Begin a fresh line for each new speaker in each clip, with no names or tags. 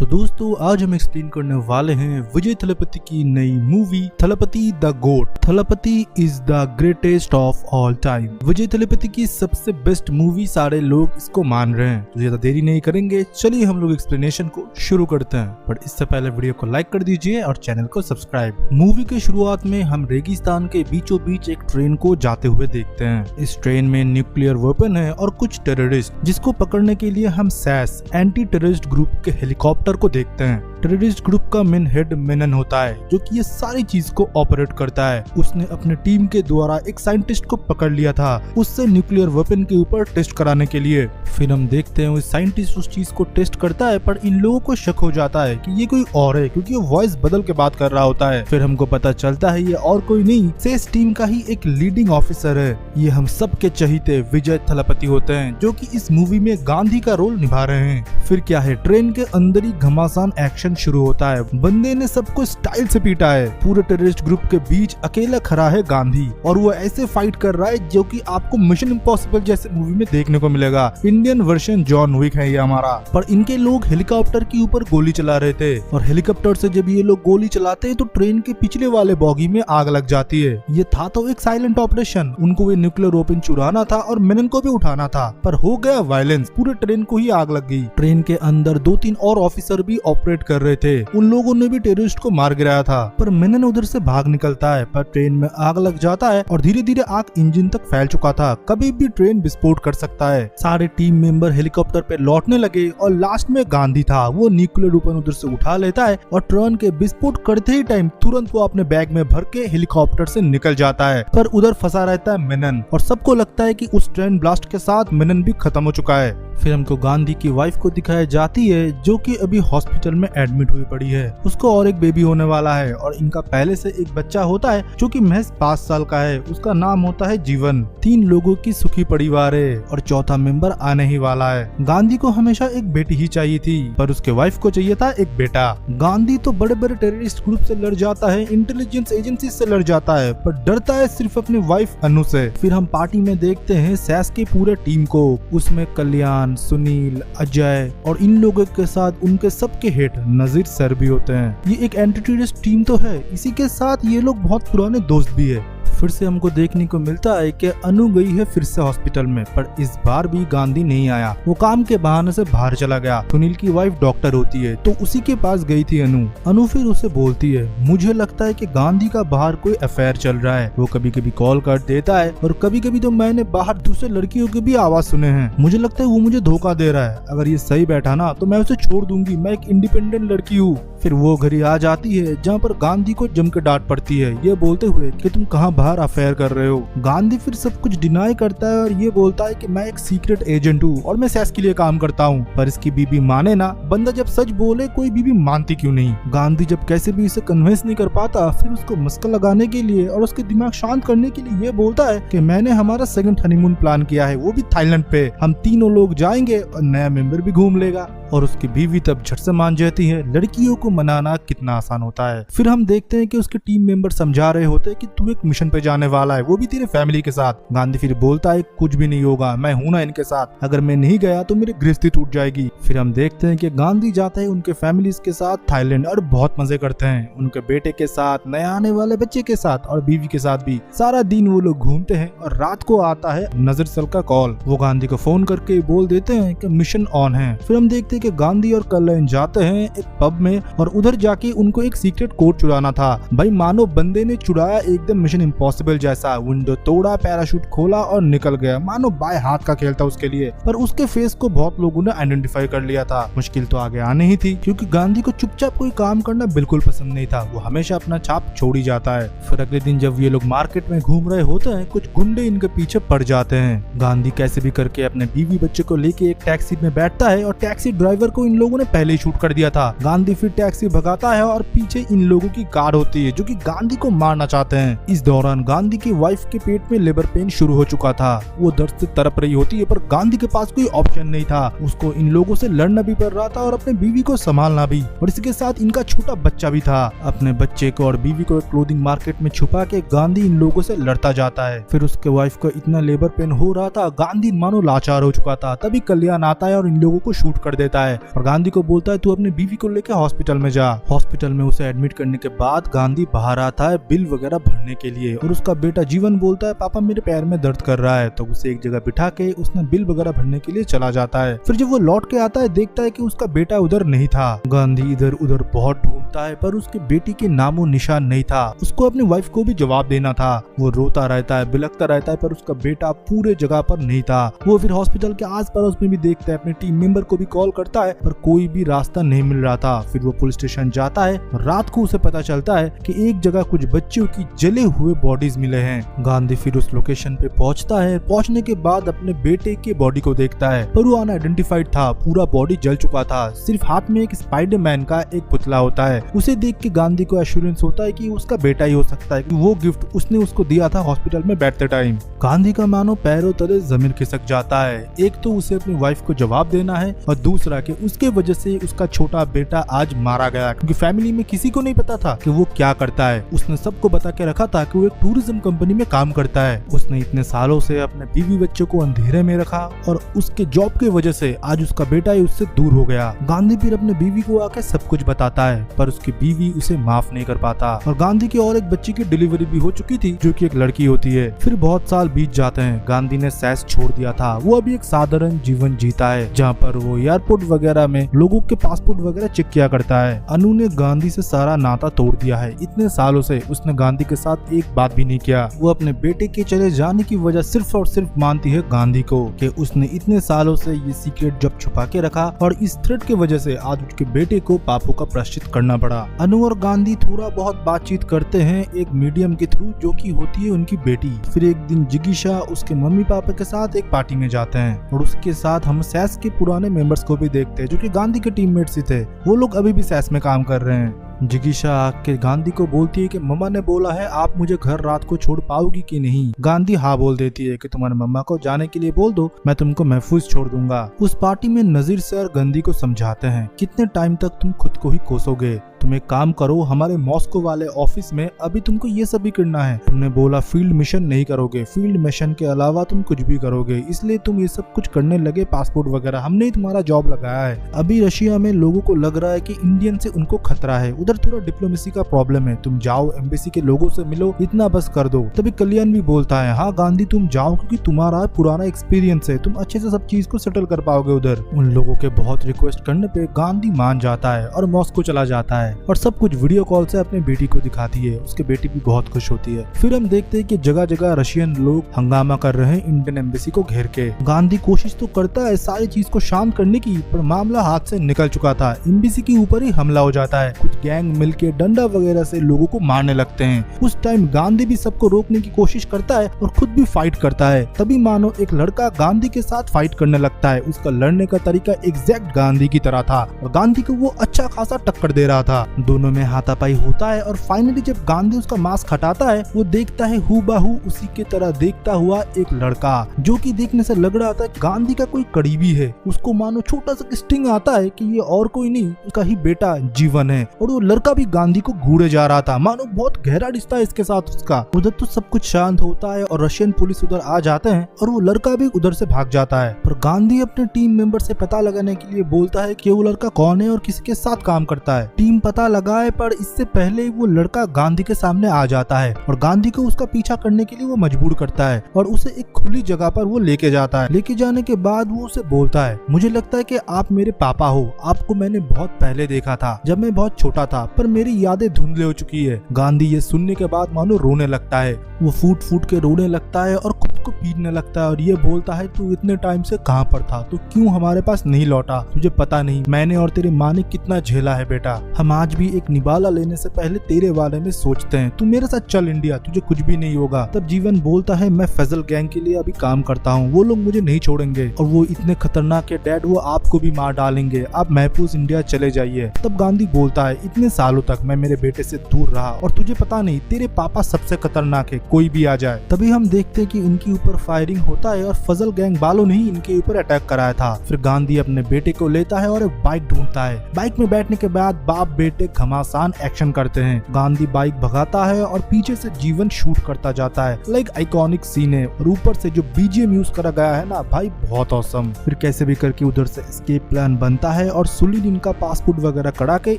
तो दोस्तों आज हम एक्सप्लेन करने वाले हैं विजय थलपति की नई movie Thalapathy the GOAT. Thalapathy is the greatest of all time. Vijay Thalapathy की सबसे बेस्ट मूवी सारे लोग इसको मान रहे हैं। तो ज्यादा देरी नहीं करेंगे, चलिए हम लोग एक्सप्लेनेशन को शुरू करते हैं। बट इससे पहले वीडियो को लाइक कर दीजिए और चैनल को सब्सक्राइब। मूवी के शुरुआत में हम रेगिस्तान के बीचों बीच एक ट्रेन को जाते हुए देखते हैं। इस ट्रेन में न्यूक्लियर वेपन है और कुछ टेररिस्ट, जिसको पकड़ने के लिए हम सैस एंटी टेररिस्ट ग्रुप के हेलीकॉप्टर को देखते हैं। टेररिस्ट ग्रुप का मेन हेड मेनन होता है, जो कि ये सारी चीज को ऑपरेट करता है। उसने अपने टीम के द्वारा एक साइंटिस्ट को पकड़ लिया था, उससे न्यूक्लियर वेपन के ऊपर टेस्ट कराने के लिए। फिर हम देखते हैं उस साइंटिस्ट उस चीज को टेस्ट करता है, पर इन लोगों को शक हो जाता है कि ये कोई और है, क्योंकि वो वॉइस बदल के बात कर रहा होता है। फिर हमको पता चलता है ये और कोई नहीं, सेस टीम का ही एक लीडिंग ऑफिसर है। ये हम सब के चहीते विजय थलपति होते हैं, जो कि इस मूवी में गांधी का रोल निभा रहे हैं। फिर क्या है, ट्रेन के अंदर ही घमासान एक्शन शुरू होता है। बंदे ने सबको स्टाइल से पीटा है। पूरे टेररिस्ट ग्रुप के बीच अकेला खड़ा है गांधी, और वो ऐसे फाइट कर रहा है जो कि आपको मिशन इम्पॉसिबल जैसे मूवी में देखने को मिलेगा। इंडियन वर्जन जॉन विक है ये हमारा। पर इनके लोग हेलीकॉप्टर के ऊपर गोली चला रहे थे, और हेलीकॉप्टर से जब ये लोग गोली चलाते हैं तो ट्रेन के पिछले वाले बॉगी में आग लग जाती है। ये था तो एक साइलेंट ऑपरेशन, उनको वे न्यूक्लियर वेपन चुराना था और मेनन को भी उठाना था, पर हो गया वायलेंस, पूरे ट्रेन को ही आग लग गई। ट्रेन के अंदर 2-3 और ऑफिसर भी ऑपरेट कर रहे थे, उन लोगों ने भी टेररिस्ट को मार गिराया था। पर मेनन उधर से भाग निकलता है, पर ट्रेन में आग लग जाता है और धीरे धीरे आग इंजन तक फैल चुका था। कभी भी ट्रेन विस्फोट कर सकता है। सारे टीम मेंबर हेलीकॉप्टर पे लौटने लगे, और लास्ट में गांधी था, वो न्यूक्लियर वेपन उधर से उठा लेता है और ट्रेन के विस्फोट करते ही टाइम तुरंत वो अपने बैग में भर के हेलीकॉप्टर से निकल जाता है। पर उधर फंसा रहता है मेनन, और सबको लगता है कि उस ट्रेन ब्लास्ट के साथ मेनन भी खत्म हो चुका है। फिर हमको गांधी की वाइफ को दिखाई जाती है, जो कि अभी हॉस्पिटल में एडमिट हुई पड़ी है। उसको और एक बेबी होने वाला है, और इनका पहले से एक बच्चा होता है जो कि महज 5 साल का है। उसका नाम होता है जीवन। 3 लोगों की सुखी परिवार है, और चौथा मेंबर आने ही वाला है। गांधी को हमेशा एक बेटी ही चाहिए थी, पर उसके वाइफ को चाहिए था एक बेटा। गांधी तो बड़े बड़े टेररिस्ट ग्रुप से लड़ जाता है, इंटेलिजेंस एजेंसी से लड़ जाता है, पर डरता है सिर्फ अपनी वाइफ अनु से। फिर हम पार्टी में देखते हैं सैस की पूरे टीम को, उसमें कल्याण, सुनील, अजय और इन लोगों के साथ उनके सबके हेड नजीर सर भी होते हैं। ये एक एंटी टेररिस्ट टीम तो है, इसी के साथ ये लोग बहुत पुराने दोस्त भी है। फिर से हमको देखने को मिलता है कि अनु गई है फिर से हॉस्पिटल में, पर इस बार भी गांधी नहीं आया। वो काम के बहाने से बाहर चला गया। सुनील की वाइफ डॉक्टर होती है, तो उसी के पास गई थी अनु। अनु फिर उसे बोलती है, मुझे लगता है कि गांधी का बाहर कोई अफेयर चल रहा है। वो कभी कभी कॉल कर देता है, और कभी कभी तो मैंने बाहर दूसरे लड़कियों के भी आवाज सुने हैं। मुझे लगता है वो मुझे धोखा दे रहा है। अगर ये सही बैठा ना तो मैं उसे छोड़ दूंगी, मैं एक इंडिपेंडेंट लड़की हूँ। फिर वो घड़ी आ जाती है, जहाँ पर गांधी को जम के डांट पड़ती है, ये बोलते हुए कि तुम कहाँ बाहर अफेयर कर रहे हो। गांधी फिर सब कुछ डिनाई करता है, और ये बोलता है कि मैं एक सीक्रेट एजेंट हूँ और मैं सैस के लिए काम करता हूँ। पर इसकी बीबी माने ना। बंदा जब सच बोले कोई बीबी मानती क्यों नहीं। गांधी जब कैसे भी इसे कन्विंस नहीं कर पाता, फिर उसको मस्का लगाने के लिए और उसके दिमाग शांत करने के लिए ये बोलता है कि मैंने हमारा सेकंड हनीमून प्लान किया है, वो भी थाईलैंड पे। हम तीनों लोग जाएंगे और नया मेंबर भी घूम लेगा। और उसकी बीवी तब झट से मान जाती है। लड़कियों को मनाना कितना आसान होता है। फिर हम देखते हैं कि उसके टीम मेंबर समझा रहे होते हैं कि तू एक मिशन पे जाने वाला है, वो भी तेरे फैमिली के साथ। गांधी फिर बोलता है कुछ भी नहीं होगा, मैं हूं ना इनके साथ, अगर मैं नहीं गया तो मेरी गृहस्थी टूट जाएगी। फिर हम देखते हैं कि गांधी जाता है उनके फैमिली के साथ थाईलैंड, और बहुत मजे करते हैं उनके बेटे के साथ, नए आने वाले बच्चे के साथ और बीवी के साथ भी। सारा दिन वो लोग घूमते हैं, और रात को आता है नजर सल का कॉल। वो गांधी को फोन करके बोल देते हैं कि मिशन ऑन है। फिर हम देखते हैं कि गांधी और कल्याण जाते हैं एक पब में, और उधर जाके उनको एक सीक्रेट कोड चुराना था। भाई मानो बंदे ने चुराया एकदम मिशन इम्पॉसिबल जैसा। विंडो तोड़ा, पैराशूट खोला और निकल गया, मानो बाएं हाथ का खेल था उसके लिए। पर उसके फेस को बहुत लोगों ने आइडेंटिफाई कर लिया था। मुश्किल तो आगे आने ही थी, क्योंकि गांधी को चुपचाप कोई काम करना बिल्कुल पसंद नहीं था। वो हमेशा अपना छाप छोड़ ही जाता है। फिर अगले दिन जब ये लोग मार्केट में घूम रहे होते हैं, कुछ गुंडे इनके पीछे पड़ जाते हैं। गांधी कैसे भी करके अपने बीवी बच्चे को लेके एक टैक्सी में बैठता है, और टैक्सी ड्राइवर को इन लोगों ने पहले ही शूट कर दिया था। गांधी फिर टैक्सी भगाता है, और पीछे इन लोगों की कार होती है जो कि गांधी को मारना चाहते हैं। इस दौरान दौरान गांधी की वाइफ के पेट में लेबर पेन शुरू हो चुका था। वो दर्द से तड़प रही होती है, पर गांधी के पास कोई ऑप्शन नहीं था। उसको इन लोगों से लड़ना भी पड़ रहा था और अपने बीवी को संभालना भी, और इसके साथ इनका छोटा बच्चा भी था। अपने बच्चे को और बीवी को एक क्लोथिंग मार्केट में छुपा के गांधी इन लोगों से लड़ता जाता है। फिर उसके वाइफ को इतना लेबर पेन हो रहा था, गांधी मानो लाचार हो चुका था। तभी कल्याण आता है और इन लोगों को शूट कर देता है और गांधी को बोलता है तू अपनी बीवी को लेकर हॉस्पिटल में जा। हॉस्पिटल में उसे एडमिट करने के बाद गांधी बाहर आता है बिल वगैरह भरने के लिए, और उसका बेटा जीवन बोलता है पापा मेरे पैर में दर्द कर रहा है। तो उसे एक जगह बिठा के उसने बिल वगैरह भरने के लिए चला जाता है। फिर जब वो लौट के आता है देखता है कि उसका बेटा उधर नहीं था। गांधी इधर उधर बहुत ढूंढता है पर उसके बेटी के नामो निशान नहीं था। उसको अपनी वाइफ को भी जवाब देना था। वो रोता रहता है, बिलखता रहता है, पर उसका बेटा पूरे जगह पर नहीं था। वो फिर हॉस्पिटल के आस पड़ोस में भी देखता है, अपने टीम मेंबर को भी कॉल करता है, पर कोई भी रास्ता नहीं मिल रहा था। फिर वो पुलिस स्टेशन जाता है। रात को उसे पता चलता है कि एक जगह कुछ बच्चों की जले हुए बॉडीज मिले हैं। गांधी फिर उस लोकेशन पे पहुंचता है। पहुंचने के बाद अपने बेटे के बॉडी को देखता है, पर वो अनआइडेंटिफाइड था। पूरा बॉडी जल चुका था। सिर्फ हाथ में एक स्पाइडरमैन का एक पुतला होता है। उसे देख के गांधी को एश्योरेंस होता है कि उसका बेटा ही हो सकता है, कि वो गिफ्ट उसने उसको दिया था हॉस्पिटल में बैठते टाइम। गांधी का मानो पैरों तले जमीन खिसक जाता है। एक तो उसे अपनी वाइफ को जवाब देना है, और दूसरा कि उसके वजह से उसका छोटा बेटा आज मारा गया, क्योंकि फैमिली में किसी को नहीं पता था कि वो क्या करता है। उसने सबको बता के रखा था कि वो एक टूरिज्म कंपनी में काम करता है। उसने इतने सालों से अपने बीवी बच्चों को अंधेरे में रखा, और उसके जॉब की वजह से आज उसका बेटा ही उससे दूर हो गया। गांधी फिर अपने बीवी को आके सब कुछ बताता है, पर उसकी बीवी उसे माफ नहीं कर पाता। और गांधी की और एक बच्ची की डिलीवरी भी हो चुकी थी, जो कि एक लड़की होती है। फिर बहुत साल बीत जाते हैं। गांधी ने सैस छोड़ दिया था। वो अभी एक साधारण जीवन जीता है, जहाँ पर वो एयरपोर्ट वगैरह में लोगों के पासपोर्ट वगैरह चेक किया करता है। अनु ने गांधी से सारा नाता तोड़ दिया है। इतने सालों से उसने गांधी के साथ एक बात भी नहीं किया। वो अपने बेटे के चले जाने की वजह सिर्फ और सिर्फ मानती है गांधी को, कि उसने इतने सालों से ये सीक्रेट जब छुपा के रखा, और इस थ्रेट की वजह से आज उसके बेटे को पापों का प्रायश्चित करना पड़ा। अनु और गांधी थोड़ा बहुत बातचीत करते हैं एक मीडियम के थ्रू, जो कि होती है उनकी बेटी। फिर एक दिन जिगीशा उसके मम्मी पापा के साथ एक पार्टी में जाते हैं, और उसके साथ हम सैस के पुराने मेंबर्स को भी देखते हैं, जो कि गांधी के टीममेट्स ही थे। वो लोग अभी भी सैस में काम कर रहे हैं। जिगीशा आके गांधी को बोलती है कि मम्मा ने बोला है आप मुझे घर रात को छोड़ पाओगी कि नहीं। गांधी हाँ बोल देती है कि तुम्हारे मम्मा को जाने के लिए बोल दो, मैं तुमको महफूज छोड़ दूंगा। उस पार्टी में नजीर सर गांधी को समझाते हैं, कितने टाइम तक तुम खुद को ही कोसोगे। तुम एक काम करो, हमारे मॉस्को वाले ऑफिस में अभी तुमको ये सब भी करना है। तुमने बोला फील्ड मिशन नहीं करोगे, फील्ड मिशन के अलावा तुम कुछ भी करोगे, इसलिए तुम ये सब कुछ करने लगे, पासपोर्ट वगैरह हमने ही तुम्हारा जॉब लगाया है। अभी रशिया में लोगों को लग रहा है कि इंडियन से उनको खतरा है, उधर थोड़ा डिप्लोमेसी का प्रॉब्लम है, तुम जाओ एम्बेसी के लोगों से मिलो, इतना बस कर दो। तभी कल्याण भी बोलता है हाँ गांधी तुम जाओ, क्योंकि तुम्हारा पुराना एक्सपीरियंस है, तुम अच्छे से सब चीज को सेटल कर पाओगे उधर। उन लोगों के बहुत रिक्वेस्ट करने पे गांधी मान जाता है और मॉस्को चला जाता है, और सब कुछ वीडियो कॉल से अपने बेटी को दिखाती है। उसके बेटी भी बहुत खुश होती है। फिर हम देखते हैं कि जगह जगह रशियन लोग हंगामा कर रहे हैं इंडियन एम्बेसी को घेर के। गांधी कोशिश तो करता है सारी चीज को शांत करने की, पर मामला हाथ से निकल चुका था। एम्बेसी के ऊपर ही हमला हो जाता है। कुछ गैंग मिलके डंडा वगैरह से लोगों को मारने लगते हैं। उस टाइम गांधी भी सबको रोकने की कोशिश करता है और खुद भी फाइट करता है। तभी मानो एक लड़का गांधी के साथ फाइट करने लगता है। उसका लड़ने का तरीका एग्जैक्ट गांधी की तरह था, और गांधी को वो अच्छा खासा टक्कर दे रहा था। दोनों में हाथापाई होता है, और फाइनली जब गांधी उसका मास्क हटाता है, वो देखता है हूबहू उसी के तरह देखता हुआ एक लड़का, जो कि देखने से लग रहा था कि गांधी का कोई करीबी है। उसको मानो छोटा सा स्टिंग आता है कि ये और कोई नहीं, उसका ही बेटा जीवन है। और वो लड़का भी गांधी को घूरे जा रहा था, मानो बहुत गहरा रिश्ता है इसके साथ उसका। उधर तो सब कुछ शांत होता है और रशियन पुलिस उधर आ जाते हैं, और वो लड़का भी उधर से भाग जाता है। पर गांधी अपने टीम मेंबर से पता लगाने के लिए बोलता है कि वो लड़का कौन है और किसके साथ काम करता है। टीम पता लगाए, पर इससे पहले वो लड़का गांधी के सामने आ जाता है, और गांधी को उसका पीछा करने के लिए वो मजबूर करता है, और उसे एक खुली जगह पर वो लेके जाता है। लेके जाने के बाद वो उसे बोलता है मुझे लगता है कि आप मेरे पापा हो, आपको मैंने बहुत पहले देखा था जब मैं बहुत छोटा था, पर मेरी यादें धुंधले हो चुकी है। गांधी ये सुनने के बाद मानो रोने लगता है। वो फूट फूट के रोने लगता है और खुद को पीटने लगता है और ये बोलता है तू इतने टाइम से कहाँ पर था, तो क्यों हमारे पास नहीं लौटा, तुझे पता नहीं मैंने और तेरी माँ ने कितना झेला है बेटा, हम आज भी एक निवाला लेने से पहले तेरे बारे में सोचते हैं, तू मेरे साथ चल इंडिया, तुझे कुछ भी नहीं होगा। तब जीवन बोलता है मैं फैजल गैंग के लिए अभी काम करता हूँ, वो लोग मुझे नहीं छोड़ेंगे और वो इतने खतरनाक है डैड, वो आपको भी मार डालेंगे, आप महफूज इंडिया चले जाइए। तब गांधी बोलता है इतने सालों तक मैं मेरे बेटे से दूर रहा और तुझे पता नहीं तेरे पापा सबसे खतरनाक है, कोई भी आ जाए। तभी हम देखते हैं कि इनके ऊपर फायरिंग होता है और फजल गैंग वालों ने ही इनके ऊपर अटैक कराया था। फिर गांधी अपने बेटे को लेता है और एक बाइक ढूंढता है। बाइक में बैठने के बाद बाप बेटे घमासान एक्शन करते हैं। गांधी बाइक भगाता है और पीछे से जीवन शूट करता जाता है। लाइक आइकॉनिक सीन है और ऊपर से जो बीजीएम यूज करा गया है ना भाई, बहुत औसम। फिर कैसे भी करके उधर से एस्केप प्लान बनता है और सुलीन इनका पासपोर्ट वगैरह करा के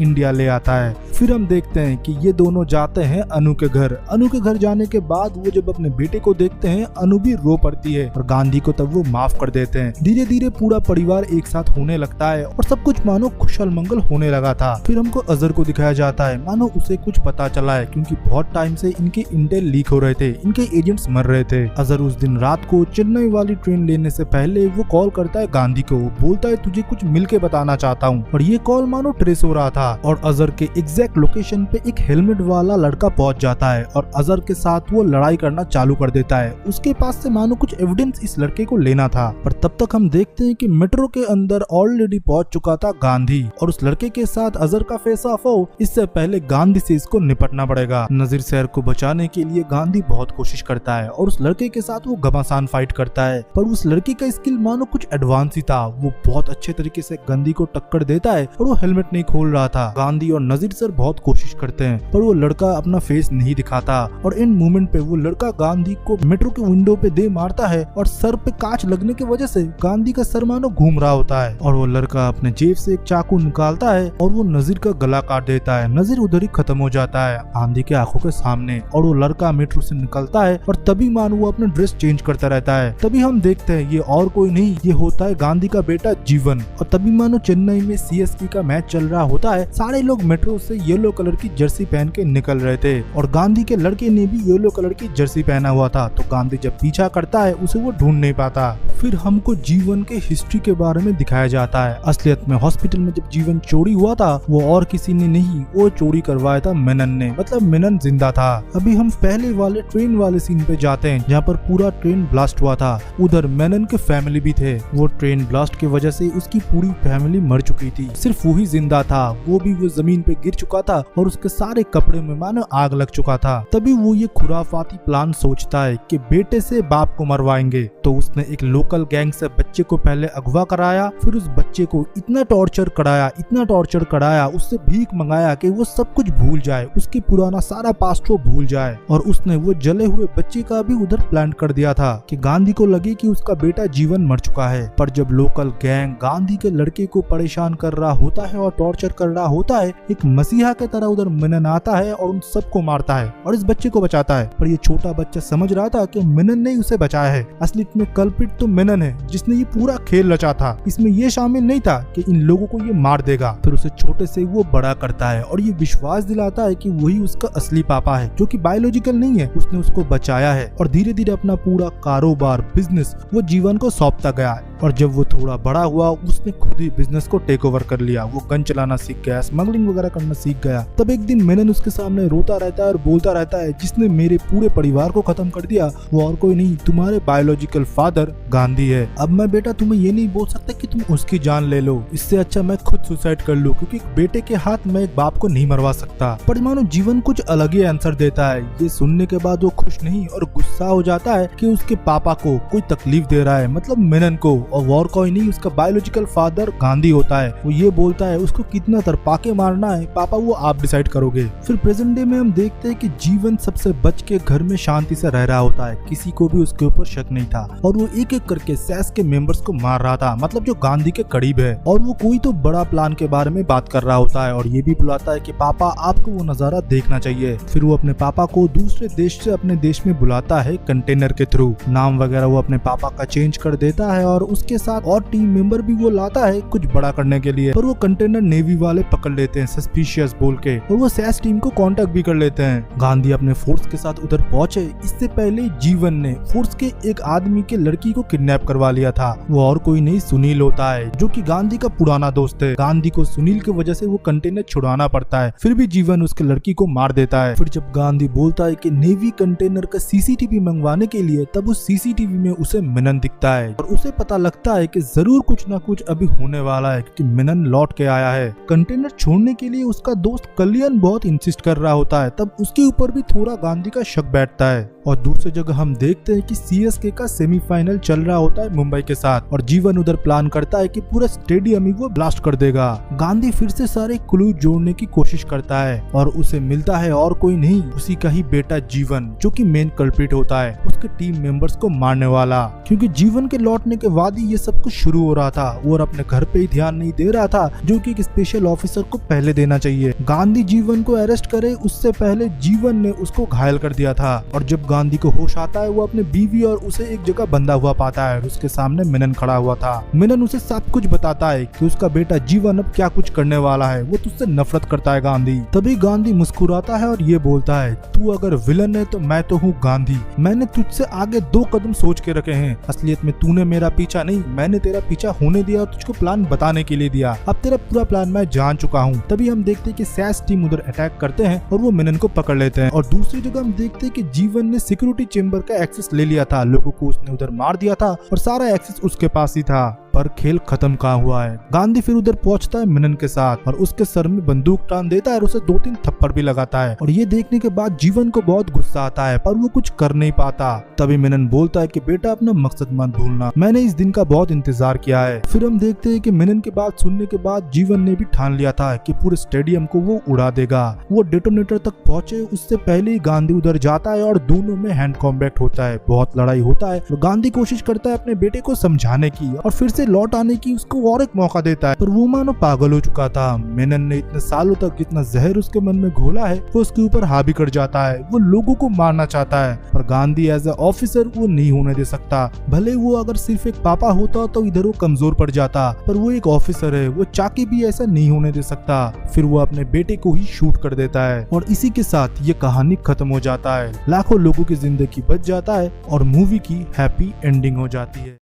इंडिया ले आता है। फिर हम देखते हैं कि ये दोनों जाते हैं अनु के घर। अनु के घर जाने के बाद वो जब अपने बेटे को देखते हैं, अनु भी रो पड़ती है और गांधी को तब वो माफ कर देते हैं। धीरे धीरे पूरा परिवार एक साथ होने लगता है और सब कुछ मानो खुशहाल मंगल होने लगा था। फिर हमको अजहर को दिखाया जाता है, मानो उसे कुछ पता चला है क्योंकि बहुत टाइम से इनके इंटेल लीक हो रहे थे, इनके एजेंट्स मर रहे थे। अजहर उस दिन रात को चेन्नई वाली ट्रेन लेने से पहले वो कॉल करता है गांधी को, बोलता है तुझे कुछ मिल के बताना चाहता हूँ, और ये कॉल मानो ट्रेस हो रहा था और अजहर के एग्जैक्ट लोकेशन पे एक हेलमेट वाला लड़का पहुंच जाता है और अजहर के साथ वो लड़ाई करना चालू कर देता है। उसके पास से मानो कुछ एविडेंस इस लड़के को लेना था, पर तब तक हम देखते हैं कि मेट्रो के अंदर ऑलरेडी पहुंच चुका था गांधी और उस लड़के के साथ अजहर का फेस ऑफ हो इससे पहले गांधी से इसको निपटना पड़ेगा। नजीर शहर को बचाने के लिए गांधी बहुत कोशिश करता है और उस लड़के के साथ वो घमासान फाइट करता है, पर उस लड़के का स्किल मानो कुछ एडवांस ही था। वो बहुत अच्छे तरीके से गांधी को टक्कर देता है और वो हेलमेट नहीं खोल रहा था। गांधी और नजीर सर बहुत कोशिश करते हैं पर वो लड़का अपना फेस नहीं दिखाता और इन मोमेंट पे वो लड़का गांधी को मेट्रो के विंडो पे दे मारता है और सर पे कांच लगने की वजह से गांधी का सर मानो घूम रहा होता है और वो लड़का अपने जेब से एक चाकू निकालता है और वो नजीर का गला काट देता है। नजीर उधर ही खत्म हो जाता है गांधी के आंखों के सामने और वो लड़का मेट्रो से निकलता है और तभी मानो वो अपना ड्रेस चेंज करता रहता है। तभी हम देखते हैं ये और कोई नहीं, ये होता है गांधी का बेटा जीवन। और तभी मानो चेन्नई में सीएसके का मैच चल रहा होता है, सारे लोग मेट्रो से येलो कलर की जर्सी पहन के निकल रहे थे और गांधी के लड़के ने भी येलो कलर की जर्सी पहना हुआ था, तो गांधी जब पीछा करता है उसे वो ढूंढ नहीं पाता। फिर हमको जीवन के हिस्ट्री के बारे में दिखाया जाता है। असलियत में हॉस्पिटल में जब जीवन चोरी हुआ था वो और किसी ने नहीं, वो चोरी करवाया था मेनन ने, मतलब मेनन जिंदा था। अभी हम पहले वाले ट्रेन वाले सीन पे जाते हैं जहाँ पर पूरा ट्रेन ब्लास्ट हुआ था। उधर मेनन के फैमिली भी थे। वो ट्रेन ब्लास्ट की वजह से उसकी पूरी फैमिली मर चुकी थी, सिर्फ वो ही जिंदा था। वो भी वो जमीन पे गिर चुका था और उसके सारे कपड़े में मानो आग लग चुका था। तभी वो ये खुराफाती प्लान सोचता है कि बेटे से बाप को मरवाएंगे, तो उसने एक लोकल गैंग से बच्चे को पहले अगवा कराया, फिर उस बच्चे को इतना टॉर्चर कराया, उससे भीख मंगाया कि वो सब कुछ भूल जाए, उसकी पुराना सारा पास्ट वो भूल जाए। और उसने वो जले हुए बच्चे का भी उधर प्लान कर दिया था कि गांधी को लगे कि उसका बेटा जीवन मर चुका है। पर जब लोकल गैंग गांधी के लड़के को परेशान कर रहा होता है और टॉर्चर कर रहा होता है, एक मसीहा के तरह उधर मेनन आता है और उन सबको मारता है और इस बच्चे को बचाता है। पर ये छोटा बच्चा समझ रहा था कि मेनन ने उसे बचाया है, असली में कल्प्रिट तो मेनन है जिसने ये पूरा खेल रचा था। इसमें ये शामिल नहीं था कि इन लोगों को ये मार देगा। फिर उसे छोटे से वो बड़ा करता है और ये विश्वास दिलाता है कि वही उसका असली पापा है जो कि बायोलॉजिकल नहीं है, उसने उसको बचाया है। और धीरे धीरे अपना पूरा कारोबार बिजनेस वो जीवन को सौंपता गया और जब वो थोड़ा बड़ा हुआ उसने खुद ही बिजनेस को टेक ओवर कर लिया। वो गन चलाना सीख गया, स्मगलिंग वगैरह करना सीख गया। तब एक दिन मेनन उसके सामने रोता रहता है और बोलता रहता है जिसने मेरे पूरे परिवार को खत्म कर दिया वो और कोई नहीं, तुम्हारे बायोलॉजिकल फादर गांधी है। अब मैं बेटा तुम्हें ये नहीं बोल सकता कि तुम उसकी जान ले लो, इससे अच्छा मैं खुद सुसाइड कर लूं, क्योंकि एक बेटे के हाथ में एक बाप को नहीं मरवा सकता। पर मानो जीवन कुछ अलग ही आंसर देता है। ये सुनने के बाद वो खुश नहीं और गुस्सा हो जाता है कि उसके पापा को कोई तकलीफ दे रहा है, मतलब मेनन को, और कोई नहीं उसका बायोलॉजिकल फादर गांधी होता है। वो ये बोलता है उसको कितना तरपा के मारना है पापा वो आप डिसाइड करोगे। फिर प्रेजेंट डे में हम देखते हैं कि जीवन सबसे बच के घर में शांति से रह रहा होता है, किसी को भी उसके ऊपर शक नहीं था और वो एक एक करके सैस के मेंबर्स को मार रहा था, मतलब जो गांधी के करीब है। और वो कोई तो बड़ा प्लान के बारे में बात कर रहा होता है और ये भी बुलाता है कि पापा आपको वो नजारा देखना चाहिए। फिर वो अपने पापा को दूसरे देश से अपने देश में बुलाता है कंटेनर के थ्रू। नाम वगैरह वो अपने पापा का चेंज कर देता है और उसके साथ और टीम मेंबर भी वो लाता है कुछ बड़ा करने के लिए। पर वो कंटेनर नेवी वाले पकड़ लेते हैं सस्पिशियस बोल के और वो सैस टीम को कांटेक्ट भी कर लेते हैं। गांधी अपने फोर्स के साथ उधर पहुंचे इससे पहले जीवन ने फोर्स के एक आदमी के लड़की को किडनैप करवा लिया था। वो और कोई नहीं सुनील होता है, जो कि गांधी का पुराना दोस्त है। गांधी को सुनील की वजह से वो कंटेनर छुड़ाना पड़ता है, फिर भी जीवन उसके लड़की को मार देता है। फिर जब गांधी बोलता है कि नेवी कंटेनर का सीसीटीवी मंगवाने के लिए, तब उस सीसीटीवी में उसे मिनन दिखता है और उसे पता लगता है कि जरूर कुछ ना कुछ अभी होने वाला है, क्योंकि मिनन लौट के आया है। कंटेनर छोड़ने के लिए उसका दोस्त कल्याण बहुत इंसिस्ट कर रहा होता है, तब उसके ऊपर भी थोड़ा गांधी का शक बैठता है। और दूसरी जगह हम देखते हैं कि सीएसके का सेमीफाइनल चल रहा होता है मुंबई के साथ, और जीवन उधर प्लान करता है कि पूरा स्टेडियम ही वो ब्लास्ट कर देगा। गांधी फिर से सारे क्लू जोड़ने की कोशिश करता है और उसे मिलता है और कोई नहीं, उसी का ही बेटा जीवन, जो कि मेन कल्प्रिट होता है, उसके टीम मेंबर्स को मारने वाला। क्योंकि जीवन के लौटने के बाद ही ये सब कुछ शुरू हो रहा था और अपने घर पे ही ध्यान नहीं दे रहा था, जो कि एक स्पेशल ऑफिसर को पहले देना चाहिए। गांधी जीवन को अरेस्ट करे उससे पहले जीवन ने उसको घायल कर दिया था, और जब गांधी को होश आता है वो अपने बीवी और उसे एक जगह बंधा हुआ पाता है। उसके सामने मिनन खड़ा हुआ था। मिनन उसे सब कुछ बताता है कि उसका बेटा जीवन अब क्या कुछ करने वाला है, वो तुझसे नफरत करता है गांधी। तभी गांधी मुस्कुराता है और ये बोलता है, तू अगर विलन है तो मैं तो हूँ गांधी। मैंने तुझसे आगे 2 कदम सोच के रखे हैं। असलियत में तूने मेरा पीछा नहीं, मैंने तेरा पीछा होने दिया और तुझको प्लान बताने के लिए दिया। अब तेरा पूरा प्लान मैं जान चुका हूँ। तभी हम देखते हैं कि सैस टीम उधर अटैक करते हैं और वो मिनन को पकड़ लेते हैं। और दूसरी जगह हम देखते हैं कि जीवन ने सिक्योरिटी चेंबर का एक्सेस ले लिया था, लोगों को उसने उधर मार दिया था और सारा एक्सेस उसके पास ही था। पर खेल खत्म कहाँ हुआ है। गांधी फिर उधर पहुंचता है मिनन के साथ और उसके सर में बंदूक टान देता है और उसे 2-3 थप्पड़ भी लगाता है। और ये देखने के बाद जीवन को बहुत गुस्सा आता है, पर वो कुछ कर नहीं पाता। तभी मिनन बोलता है कि बेटा अपना मकसद मत भूलना, मैंने इस दिन का बहुत इंतजार किया है। फिर हम देखते हैं कि मिनन की बात सुनने के बाद जीवन ने भी ठान लिया था कि पूरे स्टेडियम को वो उड़ा देगा। वो डेटोनेटर तक पहुंचे उससे पहले ही गांधी उधर जाता है और दोनों में हैंड कॉम्बैट होता है, बहुत लड़ाई होता है। गांधी कोशिश करता है अपने बेटे को समझाने की और फिर से लौट आने की, उसको और एक मौका देता है, पर वो मानो पागल हो चुका था। मिनन ने इतने सालों तक जितना जहर उसके मन में घोला है वो उसके ऊपर हावी कर जाता है। वो लोगों को मारना चाहता है, पर गांधी एज ए ऑफिसर वो नहीं होने दे सकता। भले वो अगर सिर्फ एक पापा होता तो इधर वो कमजोर पड़ जाता, पर वो एक ऑफिसर है, वो चाह के भी ऐसा नहीं होने दे सकता। फिर वो अपने बेटे को ही शूट कर देता है और इसी के साथ ये कहानी खत्म हो जाता है। लाखों लोगों की जिंदगी बच जाता है और मूवी की हैप्पी एंडिंग हो जाती है।